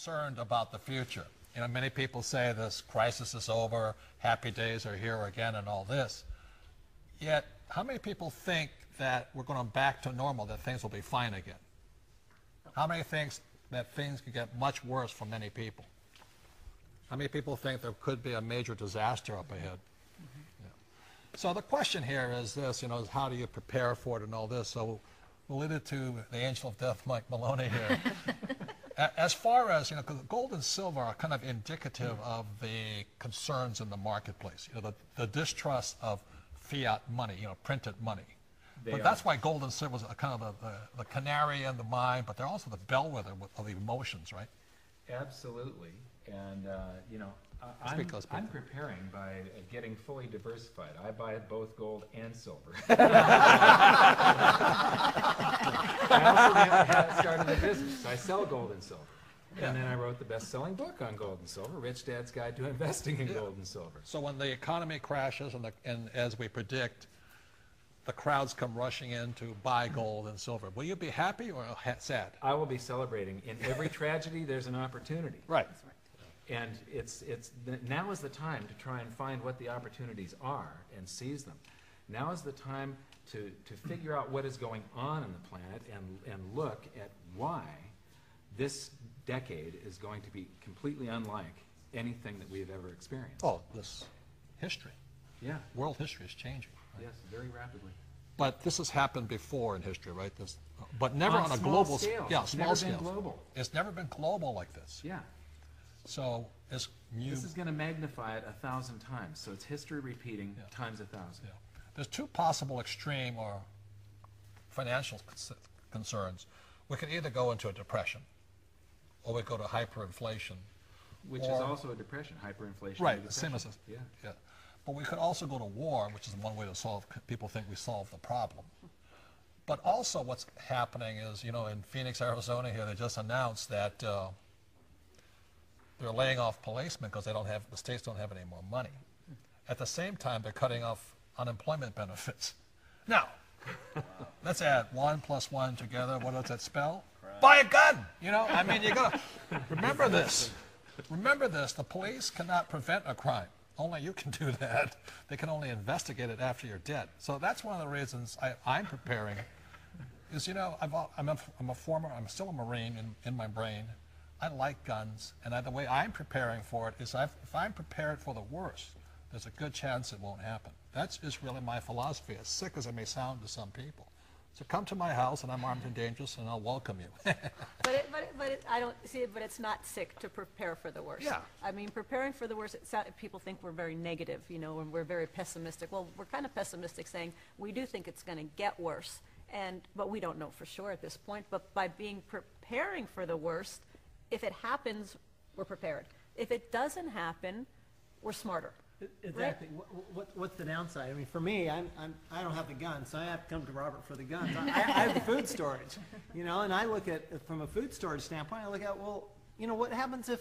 concerned about the future. You know, many people say this crisis is over, happy days are here again and all this. Yet, how many people think that we're going back to normal, that things will be fine again? How many think that things could get much worse for many people? How many people think there could be a major disaster up ahead? Yeah. So the question here is this, you know, is how do you prepare for it and all this? So related to the angel of death, Mike Maloney here. As far as, you know, because gold and silver are kind of indicative of the concerns in the marketplace, you know, the distrust of fiat money, you know, printed money. That's why gold and silver is kind of the canary in the mine, but they're also the bellwether of the emotions, right? Absolutely. And, you know, I'm preparing by getting fully diversified. I buy both gold and silver. I also started a business. I sell gold and silver. Yeah. And then I wrote the best-selling book on gold and silver, Rich Dad's Guide to Investing in Gold and Silver. So when the economy crashes and as we predict, the crowds come rushing in to buy gold and silver, will you be happy or sad? I will be celebrating. In every tragedy, there's an opportunity. Right. And now is the time to try and find what the opportunities are and seize them. Now is the time to figure out what is going on in the planet and look at why this decade is going to be completely unlike anything that we have ever experienced. Oh, this history. Yeah. World history is changing. Right? Yes, very rapidly. But this has happened before in history, right? But never on a global scale. Yeah, small scale. Never been global. It's never been global like this. Yeah. So this is going to magnify it 1,000 times. So it's history repeating times 1,000. Yeah. There's two possible extreme or financial concerns. We could either go into a depression, or we go to hyperinflation, which is also a depression, hyperinflation. Right, the same as yeah. But we could also go to war, which is one way to solve. People think we solve the problem. But also, what's happening is, you know, in Phoenix, Arizona, here they just announced that they're laying off policemen because the states don't have any more money. At the same time, they're cutting off unemployment benefits. Now, let's add 1 + 1 together. What does that spell? Crime. Buy a gun. You know, I mean, you gotta remember this. Remember this. The police cannot prevent a crime. Only you can do that. They can only investigate it after you're dead. So that's one of the reasons I'm preparing. Is, you know, I'm still a Marine in my brain. I like guns, and the way I'm preparing for it is if I'm prepared for the worst, there's a good chance it won't happen. That's just really my philosophy, as sick as it may sound to some people. So come to my house, and I'm armed and dangerous, and I'll welcome you. I don't see it. But it's not sick to prepare for the worst. Yeah. I mean, preparing for the worst. People think we're very negative, you know, and we're very pessimistic. Well, we're kind of pessimistic, saying we do think it's going to get worse, but we don't know for sure at this point. But by preparing for the worst, if it happens, we're prepared. If it doesn't happen, we're smarter. Exactly. Right? What's the downside? I mean, for me, I don't have the gun, so I have to come to Robert for the guns. I have the food storage, you know, and I look at, from a food storage standpoint, I look at, well, you know, what happens if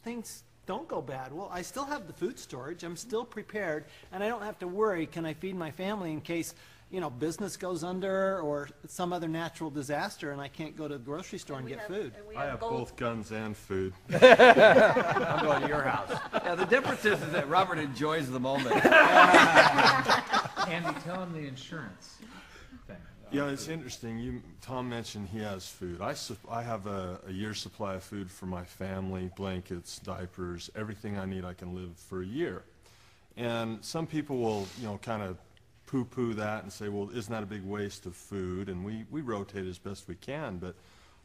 things don't go bad? Well, I still have the food storage. I'm still prepared, and I don't have to worry, can I feed my family in case, you know, business goes under or some other natural disaster and I can't go to the grocery store and get food. I have both guns and food. I'm going to your house. Yeah, the difference is that Robert enjoys the moment. Andy, tell him the insurance thing. Yeah, it's interesting. Tom mentioned he has food. I have a year's supply of food for my family, blankets, diapers, everything I need. I can live for a year. And some people will, you know, kind of poo-poo that and say, well, isn't that a big waste of food? And we rotate as best we can. But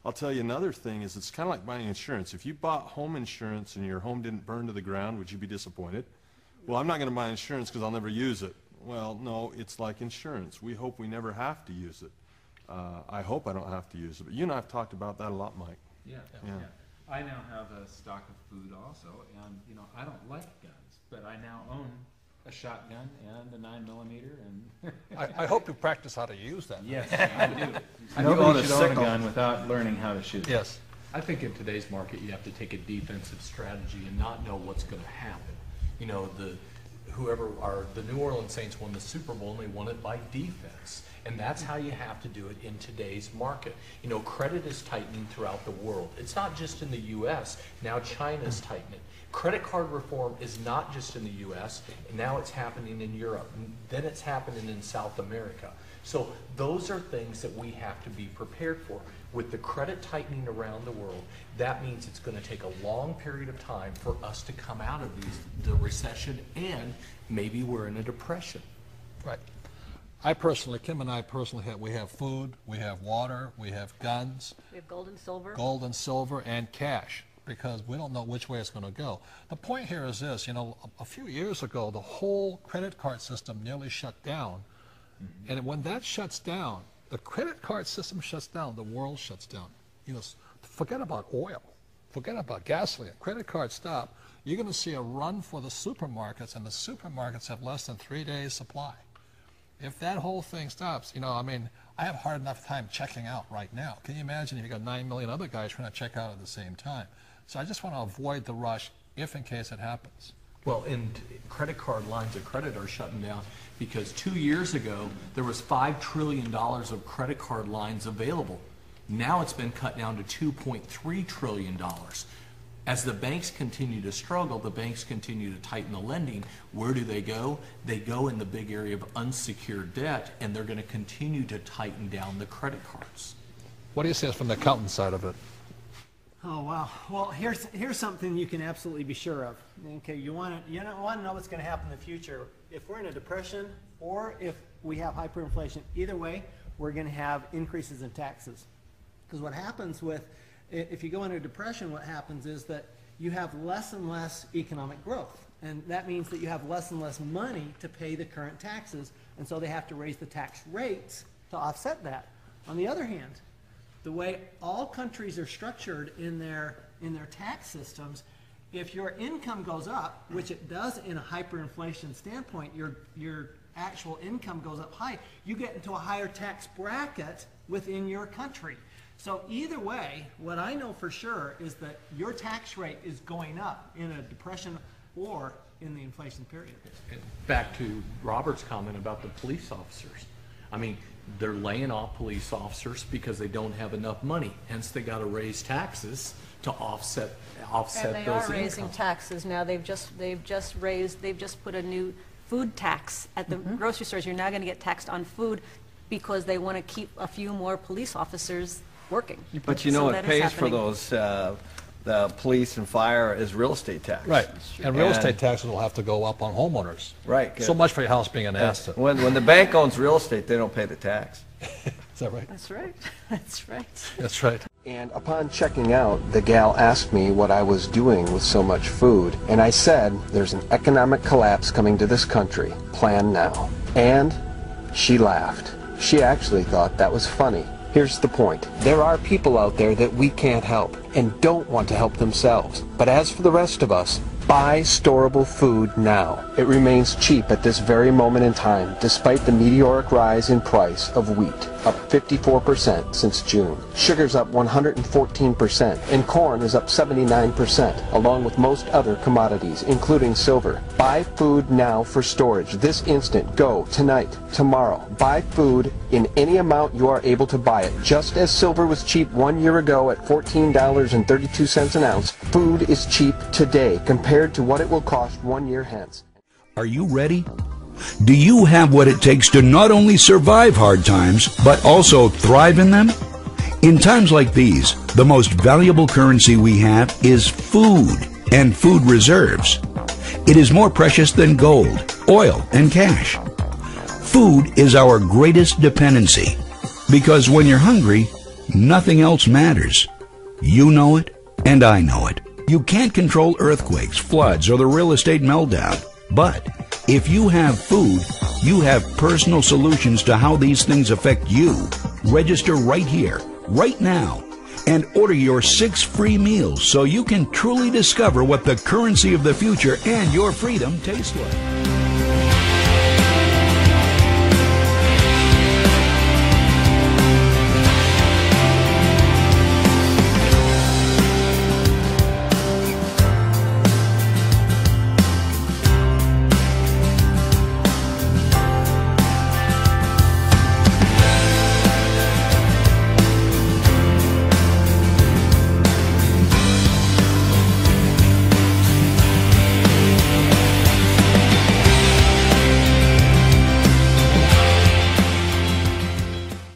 I'll tell you another thing is it's kind of like buying insurance. If you bought home insurance and your home didn't burn to the ground, would you be disappointed? Well, I'm not going to buy insurance because I'll never use it. Well, no, it's like insurance. We hope we never have to use it. I hope I don't have to use it. But you and I have talked about that a lot, Mike. Yeah. I now have a stock of food also, and, you know, I don't like guns, but I now own a shotgun and a 9mm, and I hope you practice how to use that. Yes, I do. Nobody should own a gun without learning how to shoot. Yes. I think in today's market you have to take a defensive strategy and not know what's going to happen. You know, the New Orleans Saints won the Super Bowl and they won it by defense. And that's how you have to do it in today's market. You know, credit is tightening throughout the world. It's not just in the U.S. Now China's tightening. Credit card reform is not just in the U.S. and now it's happening in Europe. And then it's happening in South America. So those are things that we have to be prepared for. With the credit tightening around the world, that means it's going to take a long period of time for us to come out of the recession, and maybe we're in a depression. Right. Kim and I personally we have food, we have water, we have guns. We have gold and silver. And cash, because we don't know which way it's going to go. The point here is this, you know, a few years ago, the whole credit card system nearly shut down. And when that shuts down, the credit card system shuts down, the world shuts down. You know, forget about oil, forget about gasoline, credit cards stop. You're going to see a run for the supermarkets, and the supermarkets have less than 3 days supply. If that whole thing stops, you know, I mean, I have a hard enough time checking out right now. Can you imagine if you got 9 million other guys trying to check out at the same time? So I just want to avoid the rush if in case it happens. Well, and credit card lines of credit are shutting down because 2 years ago, there was $5 trillion of credit card lines available. Now it's been cut down to $2.3 trillion. As the banks continue to struggle, the banks continue to tighten the lending. Where do they go? They go in the big area of unsecured debt, and they're going to continue to tighten down the credit cards. What do you say from the accountant side of it? Oh, wow. Well, here's something you can absolutely be sure of. Okay, you want to know what's going to happen in the future. If we're in a depression or if we have hyperinflation, either way, we're going to have increases in taxes. Because what happens if you go into a depression, what happens is that you have less and less economic growth. And that means that you have less and less money to pay the current taxes. And so they have to raise the tax rates to offset that. On the other hand, the way all countries are structured in their tax systems, if your income goes up, which it does in a hyperinflation standpoint, your actual income goes up high, you get into a higher tax bracket within your country. So either way, what I know for sure is that your tax rate is going up in a depression or in the inflation period. Back to Robert's comment about the police officers. I mean, they're laying off police officers because they don't have enough money. Hence, they got to raise taxes to offset And they those are raising incomes. taxes now. They've just put a new food tax at the grocery stores. You're now going to get taxed on food because they want to keep a few more police officers working. But you So know what that is pays for happening. those, the police and fire is real estate tax. Right. And real estate taxes will have to go up on homeowners. Right. So much for your house being an asset. When the bank owns real estate, they don't pay the tax. Is that right? That's right. That's right. That's right. And upon checking out, the gal asked me what I was doing with so much food, and I said, there's an economic collapse coming to this country. Plan now. And she laughed. She actually thought that was funny. Here's the point. There are people out there that we can't help and don't want to help themselves. But as for the rest of us, buy storable food now. It remains cheap at this very moment in time, despite the meteoric rise in price of wheat, up 54% since June. Sugar's up 114%, and corn is up 79%, along with most other commodities, including silver. Buy food now for storage. This instant. Go tonight, tomorrow. Buy food in any amount you are able to buy it. Just as silver was cheap 1 year ago at $14.32 an ounce, food is cheap today compared to what it will cost 1 year hence. Are you ready? Do you have what it takes to not only survive hard times, but also thrive in them? In times like these, the most valuable currency we have is food and food reserves. It is more precious than gold, oil, and cash. Food is our greatest dependency, because when you're hungry, nothing else matters. You know it, and I know it. You can't control earthquakes, floods, or the real estate meltdown. But if you have food, you have personal solutions to how these things affect you. Register right here, right now, and order your 6 free meals so you can truly discover what the currency of the future and your freedom taste like.